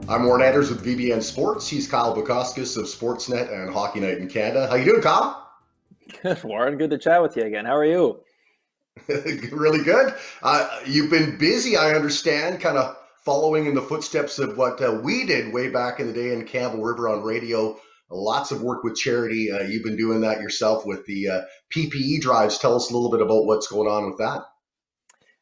I'm Warren Anders with VBN Sports. He's Kyle Bukauskas of SportsNet and Hockey Night in Canada. How you doing, Kyle? Good, Warren. Good to chat with you again. How are you? Really good. You've been busy, I understand, kind of following in the footsteps of what we did way back in the day in Campbell River on radio. Lots of work with charity. You've been doing that yourself with the PPE drives. Tell us a little bit about what's going on with that.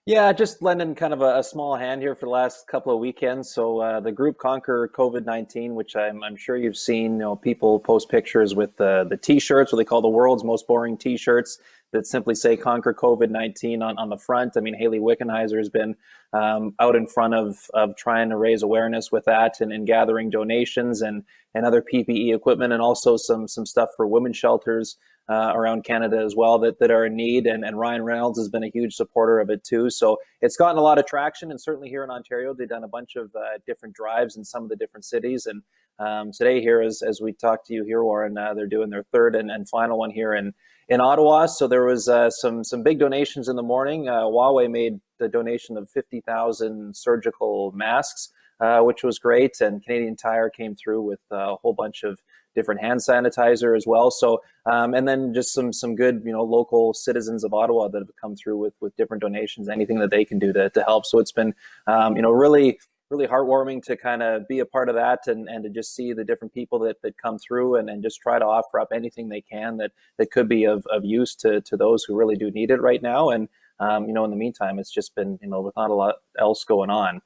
Yeah, just lending kind of a small hand here for the last couple of weekends. So the group Conquer COVID-19, which I'm sure you've seen. People post pictures with the T-shirts, what they call the world's most boring T-shirts that simply say Conquer COVID-19 on the front. I mean, Haley Wickenheiser has been out in front of trying to raise awareness with that and gathering donations and other PPE equipment, and also some stuff for women's shelters around Canada as well that are in need. And Ryan Reynolds has been a huge supporter of it too. So it's gotten a lot of traction. And certainly here in Ontario, they've done a bunch of different drives in some of the different cities. And today here, as we talk to you here, Warren, they're doing their third and final one here in Ottawa. So there was some big donations in the morning. Huawei made the donation of 50,000 surgical masks, which was great. And Canadian Tire came through with a whole bunch of different hand sanitizer as well. So, and then just some good, local citizens of Ottawa that have come through with different donations, anything that they can do to help. So it's been, really, really heartwarming to kind of be a part of that and to just see the different people that come through and just try to offer up anything they can that could be of use to those who really do need it right now. And, in the meantime, it's just been, with not a lot else going on,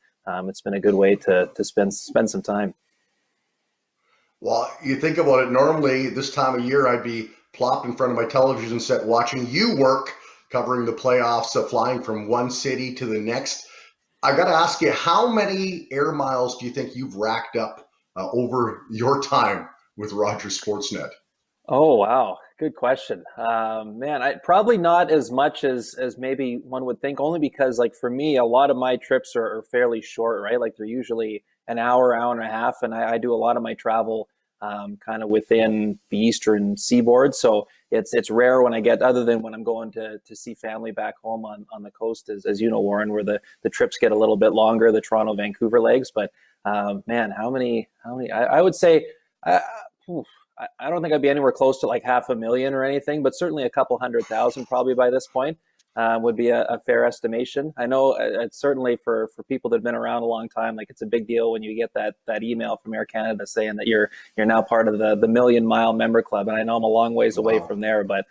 it's been a good way to spend some time. Well, you think about it, normally this time of year, I'd be plopped in front of my television set watching you work, covering the playoffs, flying from one city to the next. I got to ask you, how many air miles do you think you've racked up over your time with Rogers Sportsnet? Oh, wow. Good question. Man, I probably not as much as maybe one would think, only because like for me, a lot of my trips are fairly short, right? Like they're usually an hour and a half. And I do a lot of my travel kind of within the Eastern seaboard. So it's rare when I get, other than when I'm going to see family back home on the coast, as you know, Warren, where the trips get a little bit longer, the Toronto, Vancouver legs. But man, how many, I would say, I don't think I'd be anywhere close to like 500,000 or anything, but certainly a couple 100,000 probably by this point would be a fair estimation. I know it's certainly for people that have been around a long time, like it's a big deal when you get that email from Air Canada saying that you're now part of the Million Mile Member Club. And I know I'm a long ways away from there, but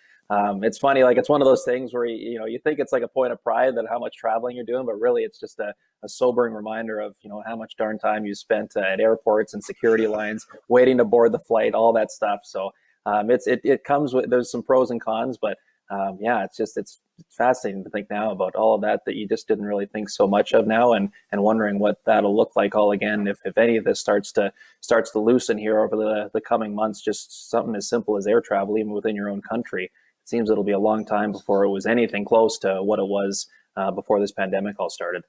it's funny, like it's one of those things where you think it's like a point of pride that how much traveling you're doing, but really it's just a sobering reminder of how much darn time you spent at airports and security lines waiting to board the flight, all that stuff. So it comes with, there's some pros and cons, but yeah, it's fascinating to think now about all of that you just didn't really think so much of now, and wondering what that'll look like all again if any of this starts to loosen here over the coming months. Just something as simple as air travel, even within your own country. It seems it'll be a long time before it was anything close to what it was before this pandemic all started.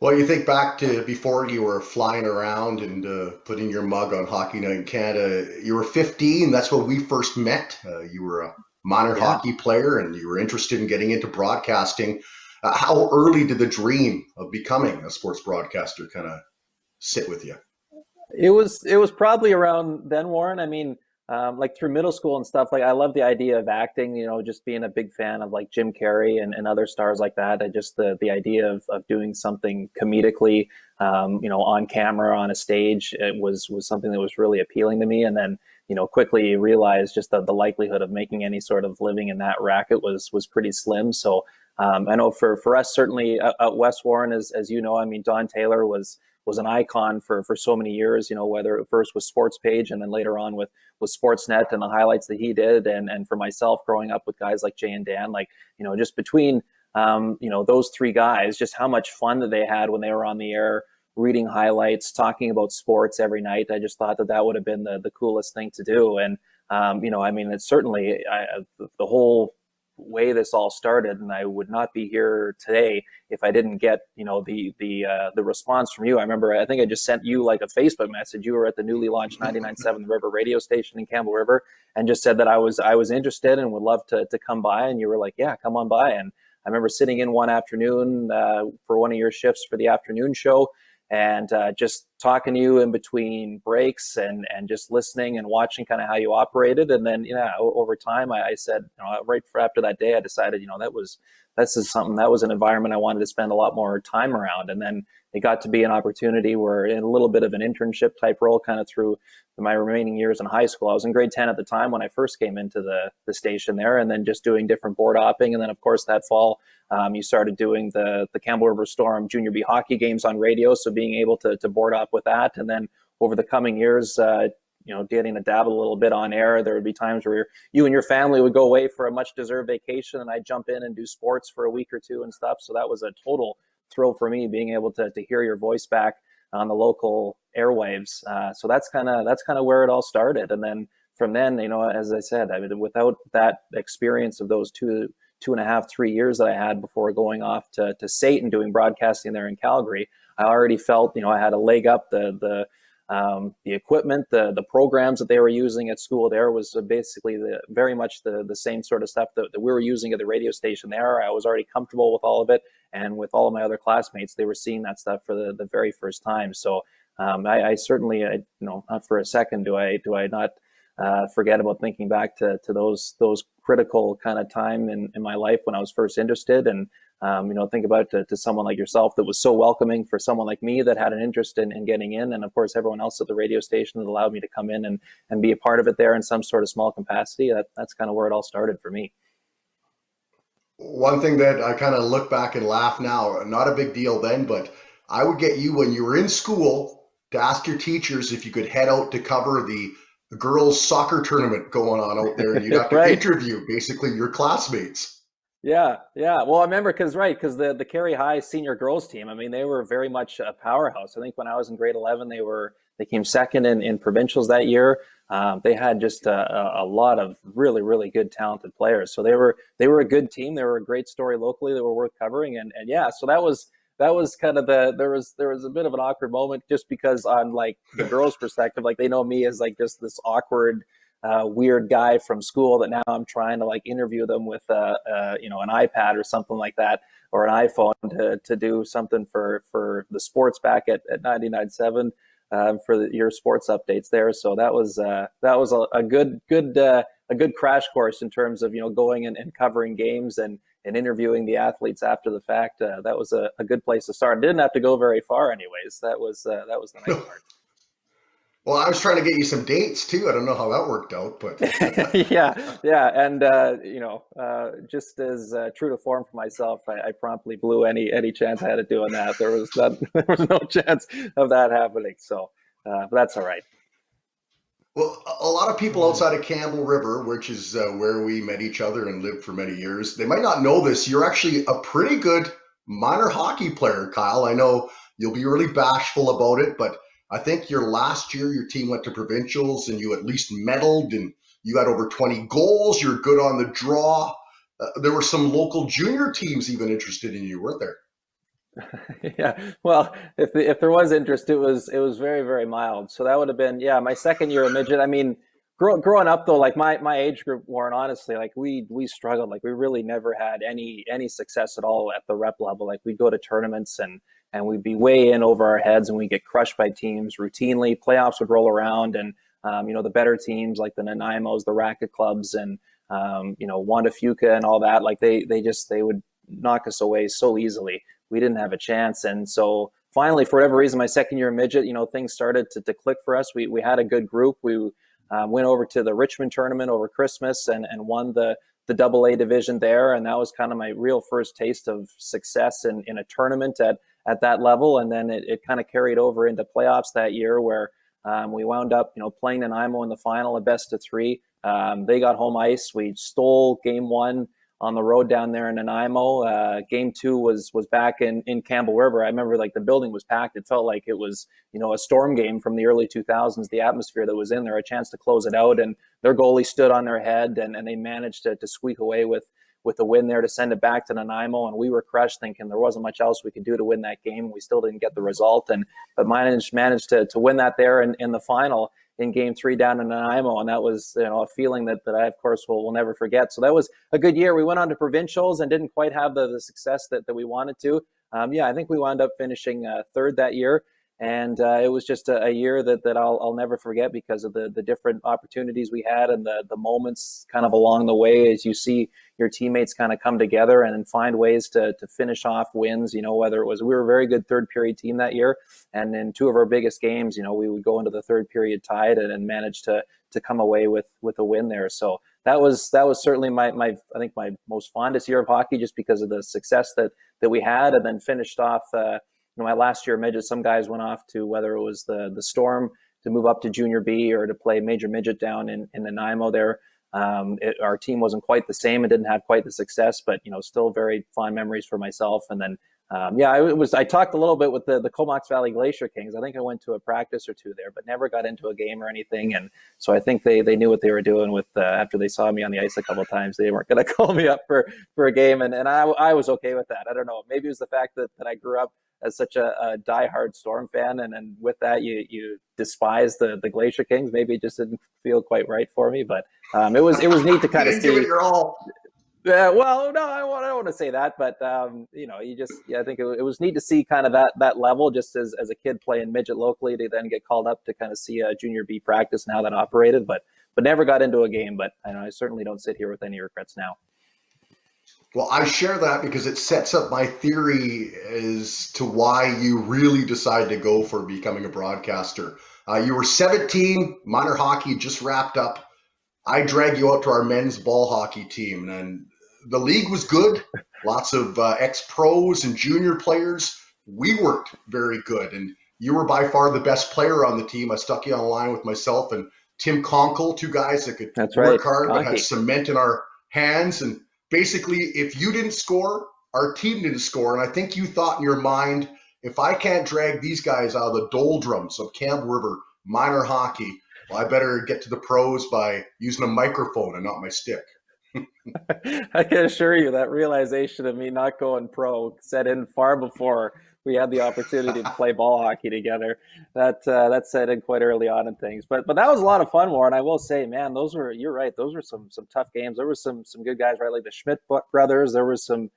Well, you think back to before you were flying around and putting your mug on Hockey Night in Canada. You were 15. That's when we first met. You were a minor Yeah. hockey player and you were interested in getting into broadcasting. How early did the dream of becoming a sports broadcaster kind of sit with you? It was probably around then, Warren. I mean, like through middle school and stuff, like I love the idea of acting, just being a big fan of like Jim Carrey and other stars like that. I just the idea of doing something comedically, on camera, on a stage, it was something that was really appealing to me. And then, quickly realized just the likelihood of making any sort of living in that racket was pretty slim. So I know for us, certainly out West, Warren, as you know, I mean, Don Taylor was an icon for so many years, whether it first was Sports Page and then later on with Sportsnet and the highlights that he did. And for myself, growing up with guys like Jay and Dan, like, just between, those three guys, just how much fun that they had when they were on the air, reading highlights, talking about sports every night. I just thought that would have been the coolest thing to do. And, I mean, it's certainly the whole way this all started, and I would not be here today if I didn't get the response from you. I remember I think I just sent you like a Facebook message. You were at the newly launched 99.7 The River radio station in Campbell River, and just said that I was interested and would love to come by. And you were like, yeah, come on by. And I remember sitting in one afternoon for one of your shifts for the afternoon show, and just talking to you in between breaks and just listening and watching kind of how you operated. And then, over time, I said, right after that day, I decided, this is something that was an environment I wanted to spend a lot more time around. And then it got to be an opportunity where, in a little bit of an internship type role, kind of through my remaining years in high school. I was in grade 10 at the time when I first came into the station there, and then just doing different board hopping. And then, of course, that fall, you started doing the Campbell River Storm Junior B hockey games on radio. So being able to board up with that. And then over the coming years, getting to dabble a little bit on air. There would be times where you and your family would go away for a much deserved vacation, and I'd jump in and do sports for a week or two and stuff. So that was a total thrill for me, being able to hear your voice back on the local airwaves. So that's kind of where it all started. And then from then, as I said, I mean, without that experience of those 2.5, 3 years that I had before going off to SAIT and doing broadcasting there in Calgary, I already felt, I had a leg up. The equipment, the programs that they were using at school there was basically very much the same sort of stuff that we were using at the radio station there. I was already comfortable with all of it, and with all of my other classmates, they were seeing that stuff for the very first time. So I certainly, not for a second do I not forget about thinking back to those critical kind of time in my life when I was first interested. And think about to someone like yourself that was so welcoming for someone like me that had an interest in getting in, and of course everyone else at the radio station that allowed me to come in and be a part of it there in some sort of small capacity. That's kind of where it all started for me. One thing that I kind of look back and laugh now, not a big deal then, but I would get you when you were in school to ask your teachers if you could head out to cover the girls' soccer tournament going on out there, and you'd have to Right. interview basically your classmates. Yeah. Well, I remember because the Cary High senior girls team, I mean, they were very much a powerhouse. I think when I was in grade 11, they came second in provincials that year. They had just a lot of really, really good, talented players. So they were a good team. They were a great story locally. They were worth covering. And yeah, so that was kind of there was a bit of an awkward moment just because on like the girls' perspective, like they know me as like just this awkward, weird guy from school that now I'm trying to like interview them with an iPad or something like that, or an iPhone to do something for the sports back at 99.7 for your sports updates there. So that was a good crash course in terms of going and covering games and interviewing the athletes after the fact. That was a good place to start. Didn't have to go very far, anyways. That was the nice part. Well, I was trying to get you some dates too. I don't know how that worked out, but yeah, and just as true to form for myself, I promptly blew any chance I had of doing that. There was no chance of that happening. So, but that's all right. well, a lot of people outside of Campbell River, which is where we met each other and lived for many years, they might not know this. You're actually a pretty good minor hockey player, Kyle. I know you'll be really bashful about it, but I think your last year, your team went to provincials and you at least medaled and you had over 20 goals. You're good on the draw. There were some local junior teams even interested in you, weren't there? Yeah. Well, if there was interest, it was very, very mild. So that would have been, my second year of midget. I mean, growing up though, like my age group, Warren, honestly, like we struggled. Like we really never had any success at all at the rep level. Like we'd go to tournaments and we'd be way in over our heads, and we'd get crushed by teams routinely. Playoffs would roll around, and the better teams like the Nanaimos, the Racket clubs, and Wanda Fuca and all that, like they would knock us away so easily. We didn't have a chance. And so finally, for whatever reason, my second year in midget, things started to click for us. We had a good group. We went over to the Richmond tournament over Christmas and won the AA division there. And that was kind of my real first taste of success in a tournament at that level. And then it kind of carried over into playoffs that year where we wound up, playing Nanaimo in the final, a best of three. They got home ice. We stole game one on the road down there in Nanaimo. Game two was back in Campbell River. I remember like the building was packed. It felt like it was, a storm game from the early 2000s, the atmosphere that was in there, a chance to close it out. And their goalie stood on their head and they managed to squeak away with the win there to send it back to Nanaimo. And we were crushed thinking there wasn't much else we could do to win that game. We still didn't get the result, but managed to win that there in the final in game three down in Nanaimo. And that was, a feeling that I, of course, will never forget. So that was a good year. We went on to provincials and didn't quite have the success that we wanted to. I think we wound up finishing third that year. And it was just a year that I'll never forget because of the different opportunities we had and the moments kind of along the way as you see your teammates kind of come together and find ways to finish off wins. Whether it was we were a very good third period team that year, and in two of our biggest games, we would go into the third period tied and manage to come away with a win there. So that was certainly my I think my most fondest year of hockey, just because of the success that we had, and then finished off. My last year midget, some guys went off to, whether it was the Storm, to move up to junior B or to play major midget down in Nanaimo there. Our team wasn't quite the same and didn't have quite the success, but still very fond memories for myself. And then I talked a little bit with the Comox Valley Glacier Kings. I think I went to a practice or two there, but never got into a game or anything. And so I think they knew what they were doing with after they saw me on the ice a couple of times. They weren't going to call me up for a game, and I was okay with that. I don't know. Maybe it was the fact that I grew up as such a diehard Storm fan, and with that you despise the Glacier Kings. Maybe it just didn't feel quite right for me, but it was neat to kind of see. Give it your all. Yeah, well, no, I don't want to say that, but I think it was neat to see kind of that level, just as a kid playing midget locally, to then get called up to kind of see a junior B practice and how that operated, but never got into a game. But I certainly don't sit here with any regrets now. Well, I share that because it sets up my theory as to why you really decided to go for becoming a broadcaster. You were 17, minor hockey just wrapped up. I dragged you out to our men's ball hockey team, and the league was good. Lots of ex-pros and junior players. We weren't very good, and you were by far the best player on the team. I stuck you on a line with myself and Tim Conkle, two guys that could work hard but had cement in our hands. And basically, if you didn't score, our team didn't score. And I think you thought in your mind, if I can't drag these guys out of the doldrums of Campbell River minor hockey, well, I better get to the pros by using a microphone and not my stick. I can assure you that realization of me not going pro set in far before we had the opportunity to play ball hockey together. That set in quite early on in things. But that was a lot of fun, Warren. I will say, man, you're right. Those were some tough games. There were some good guys, right? Like the Schmidt brothers. There was some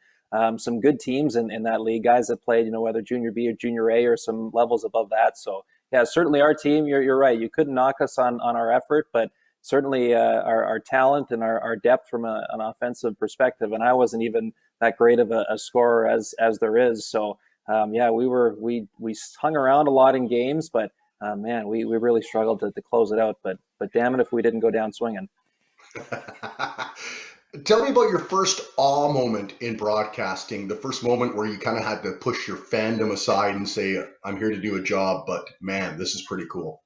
good teams in that league, guys that played, whether junior B or junior A or some levels above that. So yeah, certainly our team, you're right. You couldn't knock us on our effort, but certainly our talent and our depth from an offensive perspective. And I wasn't even that great of a scorer as there is. So we hung around a lot in games, but man, we really struggled to close it out. But damn it if we didn't go down swinging. Tell me about your first awe moment in broadcasting, the first moment where you kind of had to push your fandom aside and say, I'm here to do a job, but man, this is pretty cool.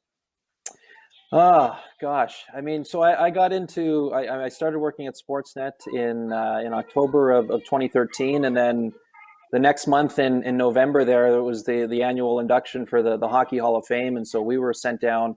Oh, gosh. I mean, so I got into, I started working at SportsNet in October of 2013. And then the next month in November there was the annual induction for the Hockey Hall of Fame. And so we were sent down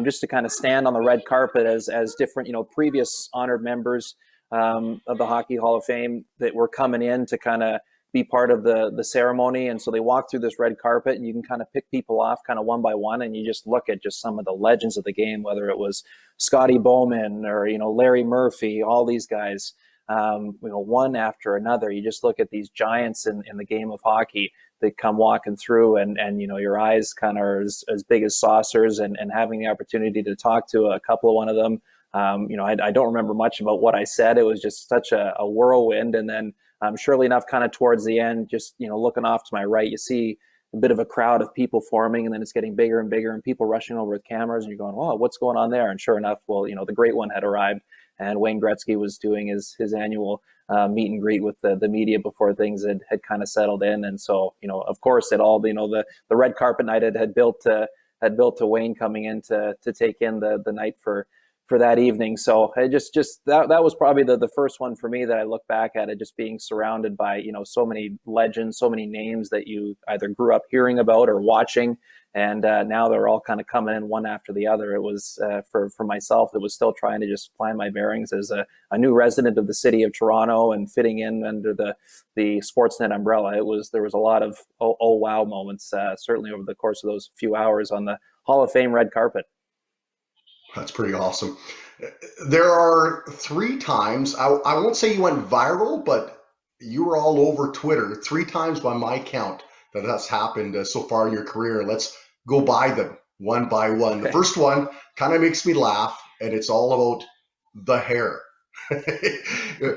just to kind of stand on the red carpet as different, previous honored members of the Hockey Hall of Fame that were coming in to kind of be part of the ceremony. And so they walk through this red carpet and you can kind of pick people off kind of one by one. And you just look at just some of the legends of the game, whether it was Scotty Bowman or, Larry Murphy, all these guys, one after another. You just look at these giants in the game of hockey that come walking through and your eyes kind of are as big as saucers, and having the opportunity to talk to a couple of one of them. I don't remember much about what I said. It was just such a whirlwind. And then surely enough, kind of towards the end, just, looking off to my right, you see a bit of a crowd of people forming, and then it's getting bigger and bigger and people rushing over with cameras, and you're going, oh, what's going on there? And sure enough, well, the great one had arrived, and Wayne Gretzky was doing his annual meet and greet with the media before things had kind of settled in. And so, of course, it all, the red carpet night had built to Wayne coming in to take in the night for that evening. So I just that was probably the first one for me that I look back at it, just being surrounded by, so many legends, so many names that you either grew up hearing about or watching. And now they're all kind of coming in one after the other. It was for myself, it was still trying to just find my bearings as a new resident of the city of Toronto and fitting in under the Sportsnet umbrella. There was a lot of oh wow moments, certainly over the course of those few hours on the Hall of Fame red carpet. That's pretty awesome. There are 3 times, I won't say you went viral, but you were all over Twitter 3 times by my count that has happened so far in your career. Let's go by them one by one. The Okay. first one kind of makes me laugh, and it's all about the hair.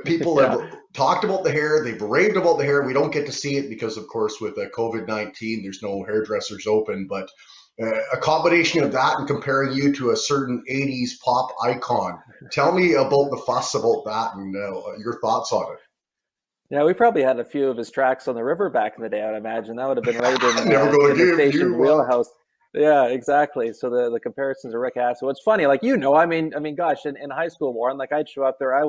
People Yeah. have talked about the hair, they've raved about the hair. We don't get to see it because, of course, with COVID-19, there's no hairdressers open. But a combination of that and comparing you to a certain 80s pop icon. Tell me about the fuss about that and your thoughts on Yeah, we probably had a few of his tracks on the river back in the day. I'd imagine that would have been right it. Never gonna in the give station's you up. wheelhouse. Yeah, exactly. So the comparisons of Rick Astley. What's funny, like I mean, gosh, in high school, Warren, like I'd show up there. I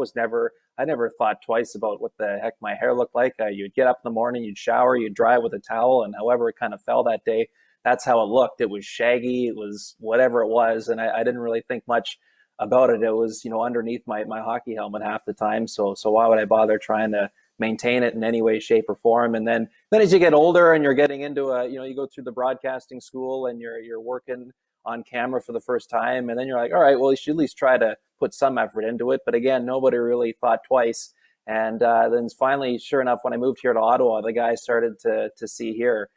never thought twice about what the heck my hair looked like. You'd get up in the morning, you'd shower, you'd dry it with a towel, and however it kind of fell that day, that's how it looked. It was shaggy, it was whatever it was, and I didn't really think much about it. It was underneath my hockey helmet half the time. So why would I bother trying to maintain it in any way, shape, or form? And then as you get older and you're getting into you go through the broadcasting school and you're working on camera for the first time, and then you're like, all right, well, you should at least try to put some effort into it. But again, nobody really thought twice. And then finally, sure enough, when I moved here to Ottawa, the guy started to see here.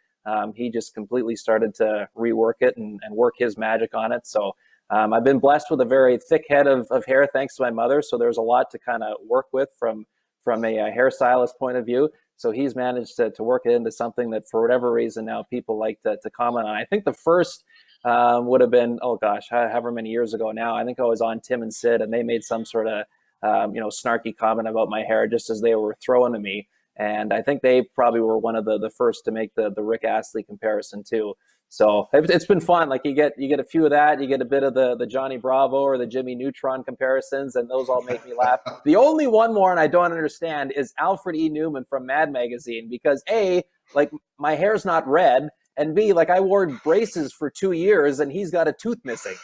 He just completely started to rework it and work his magic on it. So I've been blessed with a very thick head of hair thanks to my mother. So there's a lot to kind of work with from a hairstylist point of view. So he's managed to work it into something that for whatever reason now people like to comment on. I think the first would have been, oh gosh, however many years ago now. I think I was on Tim and Sid and they made some sort of snarky comment about my hair just as they were throwing to me. And I think they probably were one of the first to make the Rick Astley comparison too. So it's been fun. Like you get a few of that, you get a bit of the Johnny Bravo or the Jimmy Neutron comparisons, and those all make me laugh. The only one more, and I don't understand, is Alfred E. Newman from Mad Magazine, because A, like my hair's not red, and B, like I wore braces for 2 years and he's got a tooth missing.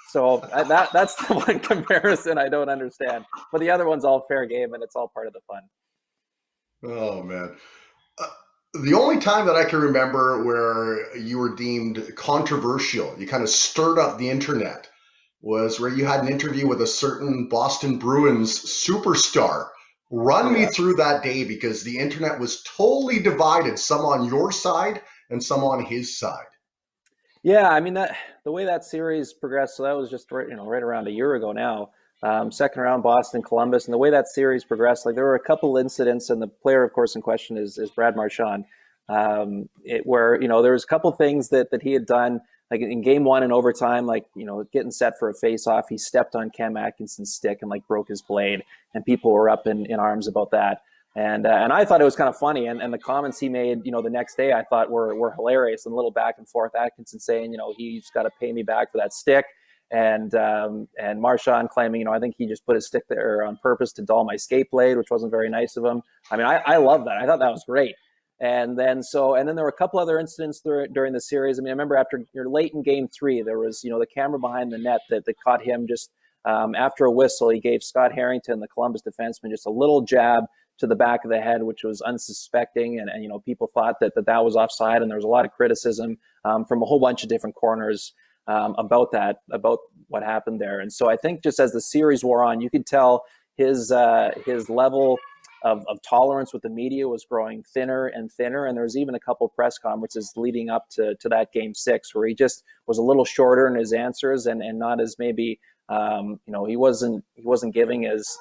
So that's the one comparison I don't understand. But the other one's all fair game and it's all part of the fun. Oh man. Uh, the only time that I can remember where you were deemed controversial, you kind of stirred up the internet, was where you had an interview with a certain Boston Bruins superstar. Run me Yeah. through that day because the internet was totally divided, some on your side and some on his side. Yeah, I mean that the way that series progressed. So that was just right around a year ago now. Second round, Boston, Columbus, and the way that series progressed, like there were a couple incidents, and the player, of course, in question is Brad Marchand. Where there was a couple things that he had done, like in game one in overtime, like getting set for a face off, he stepped on Cam Atkinson's stick and like broke his blade, and people were up in arms about that. And I thought it was kind of funny, and the comments he made, the next day, I thought were hilarious, and a little back and forth. Atkinson saying, he's got to pay me back for that stick, and Marchand claiming, I think he just put his stick there on purpose to dull my skate blade, which wasn't very nice of him. I mean, I love that. I thought that was great. And then there were a couple other incidents during the series. I mean, I remember after you're late in game three, there was the camera behind the net that caught him just after a whistle. He gave Scott Harrington, the Columbus defenseman, just a little jab to the back of the head, which was unsuspecting, and people thought that was offside, and there was a lot of criticism from a whole bunch of different corners about what happened there. And so I think just as the series wore on, you could tell his level of tolerance with the media was growing thinner and thinner. And there was even a couple press conferences leading up to that game six where he just was a little shorter in his answers and not as maybe he wasn't giving as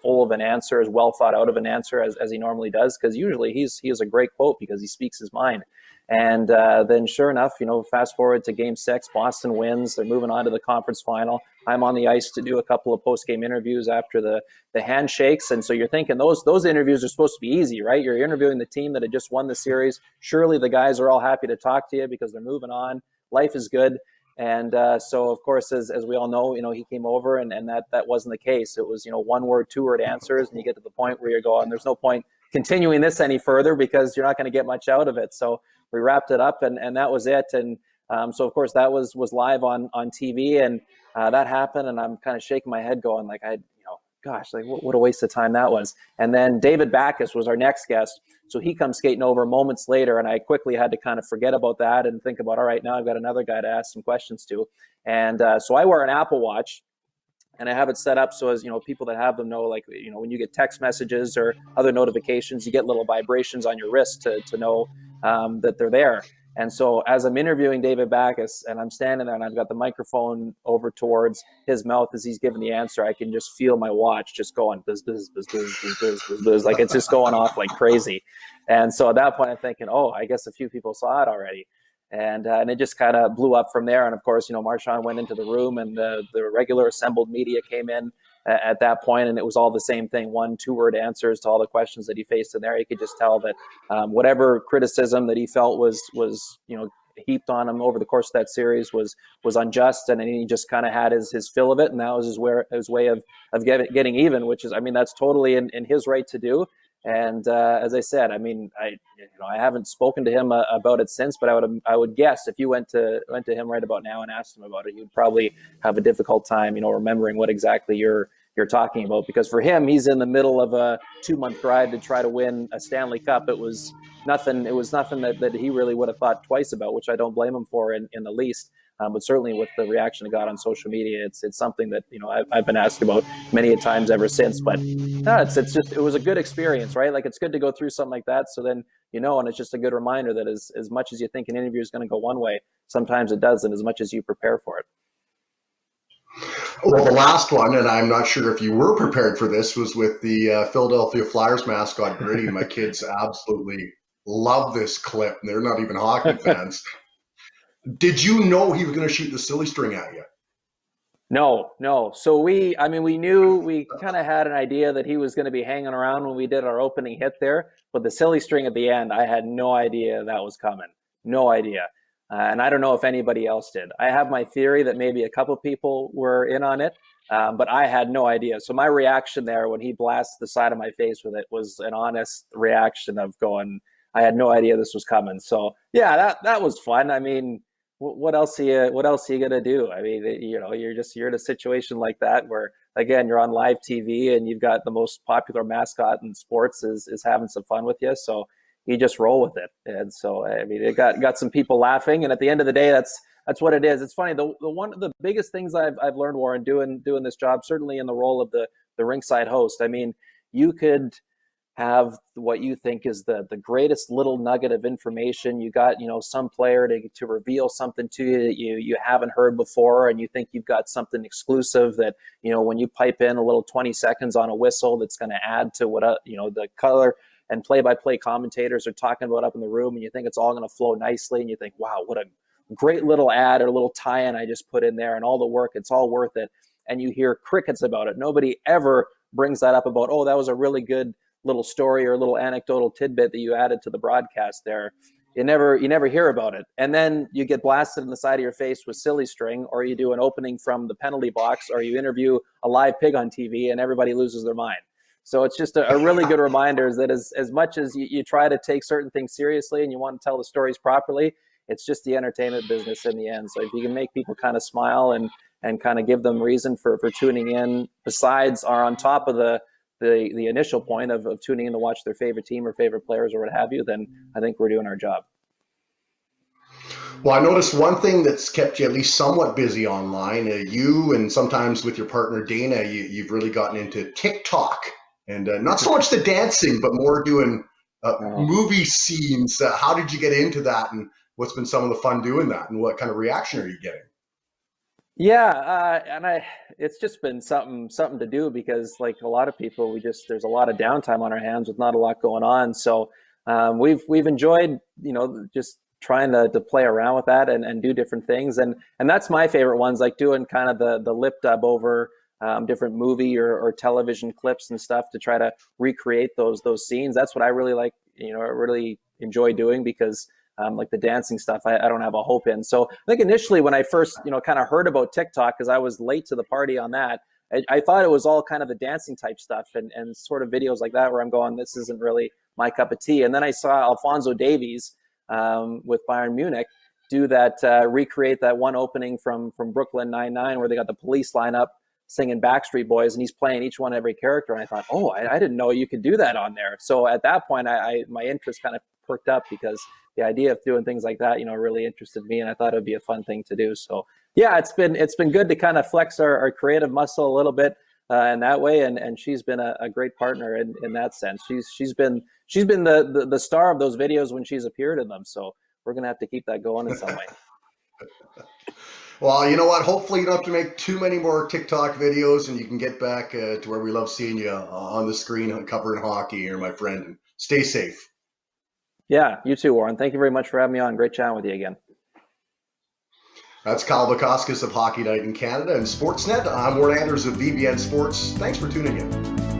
full of an answer, as well thought out of an answer as he normally does, because usually he has a great quote because he speaks his mind. And then sure enough, fast forward to game six, Boston wins. They're moving on to the conference final. I'm on the ice to do a couple of post-game interviews after the handshakes. And so you're thinking those interviews are supposed to be easy, right? You're interviewing the team that had just won the series. Surely the guys are all happy to talk to you because they're moving on. Life is good. And so, of course, as we all know, he came over and that wasn't the case. It was, one word, 2 word answers. And you get to the point where you're going, there's no point continuing this any further because you're not going to get much out of it. So we wrapped it up and that was it. And so, of course, that was live on TV and that happened. And I'm kind of shaking my head going like, gosh, like what a waste of time that was. And then David Backes was our next guest. So he comes skating over moments later, and I quickly had to kind of forget about that and think about, all right, now I've got another guy to ask some questions to. And so I wear an Apple Watch, and I have it set up so as, people that have them know, like, when you get text messages or other notifications, you get little vibrations on your wrist to know that they're there. And so as I'm interviewing David Backus and I'm standing there and I've got the microphone over towards his mouth as he's giving the answer, I can just feel my watch just going buzz, buzz, buzz, buzz, buzz, buzz, buzz, buzz. Like it's just going off like crazy. And so at that point I'm thinking, oh, I guess a few people saw it already. And it just kind of blew up from there. And of course, Marchand went into the room and the regular assembled media came in at that point, and it was all the same thing, 1-2 word answers to all the questions that he faced in there. You could just tell that whatever criticism that he felt was heaped on him over the course of that series was unjust, and he just kind of had his fill of it, and that was his way of getting even, which is, I mean, that's totally in his right to do. And as I said, I mean, I haven't spoken to him about it since, but I would guess if you went to him right about now and asked him about it, you'd probably have a difficult time, remembering what exactly you're talking about, because for him, he's in the middle of a 2-month ride to try to win a Stanley Cup. It was nothing that he really would have thought twice about, which I don't blame him for in the least. But certainly with the reaction it got on social media, it's something that I've been asked about many a times ever since. But no, it's just, it was a good experience, right? Like, it's good to go through something like that, so then and it's just a good reminder that as much as you think an interview is going to go one way, sometimes it doesn't, as much as you prepare for it. Well, the last one, and I'm not sure if you were prepared for this, was with the Philadelphia Flyers mascot Gritty. My kids absolutely love this clip. They're not even hockey fans. Did you know he was going to shoot the silly string at you? No. So we knew, we kind of had an idea that he was going to be hanging around when we did our opening hit there, but the silly string at the end, I had no idea that was coming. No idea. And I don't know if anybody else did. I have my theory that maybe a couple people were in on it, but I had no idea. So my reaction there when he blasted the side of my face with it was an honest reaction of going, I had no idea this was coming. So yeah, that was fun. I mean, what else are you gonna do? I mean, you're in a situation like that where, again, you're on live TV and you've got the most popular mascot in sports is having some fun with you. So you just roll with it. And so, I mean, it got some people laughing, and at the end of the day, that's what it is. It's funny. The one of the biggest things I've learned, Warren, doing this job, certainly in the role of the rinkside host. I mean, you could have what you think is the greatest little nugget of information. You got, some player to reveal something to you that you haven't heard before, and you think you've got something exclusive that, when you pipe in a little 20 seconds on a whistle, that's going to add to what, the color and play-by-play commentators are talking about up in the room, and you think it's all going to flow nicely, and you think, wow, what a great little ad or a little tie-in I just put in there, and all the work, it's all worth it. And you hear crickets about it. Nobody ever brings that up about, oh, that was a really good little story or a little anecdotal tidbit that you added to the broadcast there. You never hear about it. And then you get blasted in the side of your face with silly string, or you do an opening from the penalty box, or you interview a live pig on TV, and everybody loses their mind. So it's just a really good reminder that as much as you try to take certain things seriously and you want to tell the stories properly, it's just the entertainment business in the end. So if you can make people kind of smile and kind of give them reason for tuning in, besides or on top of the initial point of tuning in to watch their favorite team or favorite players or what have you, then I think we're doing our job. Well, I noticed one thing that's kept you at least somewhat busy online. You and sometimes with your partner Dana, you've really gotten into TikTok, and not so much the dancing, but more doing movie scenes. How did you get into that, and what's been some of the fun doing that, and what kind of reaction are you getting? Yeah, it's just been something to do, because like a lot of people, there's a lot of downtime on our hands with not a lot going on. So we've enjoyed, just trying to play around with that and do different things. And that's my favorite ones, like doing kind of the lip dub over different movie or television clips and stuff to try to recreate those scenes. That's what I really like, I really enjoy doing, because like the dancing stuff, I don't have a hope in. So I think initially when I first, kind of heard about TikTok, because I was late to the party on that, I thought it was all kind of the dancing type stuff and sort of videos like that where I'm going, this isn't really my cup of tea. And then I saw Alphonso Davies with Bayern Munich do that, recreate that one opening from Brooklyn Nine-Nine where they got the police lineup singing Backstreet Boys, and he's playing each one, every character. And I thought, oh, I didn't know you could do that on there. So at that point, my interest kind of perked up, because the idea of doing things like that, really interested me, and I thought it would be a fun thing to do. So yeah, it's been good to kind of flex our creative muscle a little bit in that way, and she's been a great partner in that sense. She's been the star of those videos when she's appeared in them. So we're going to have to keep that going in some way. Well, you know what? Hopefully you don't have to make too many more TikTok videos and you can get back to where we love seeing you on the screen covering hockey here, my friend. And stay safe. Yeah, you too, Warren. Thank you very much for having me on. Great chatting with you again. That's Kyle Bukauskas of Hockey Night in Canada and SportsNet. I'm Warren Anders of VBN Sports. Thanks for tuning in.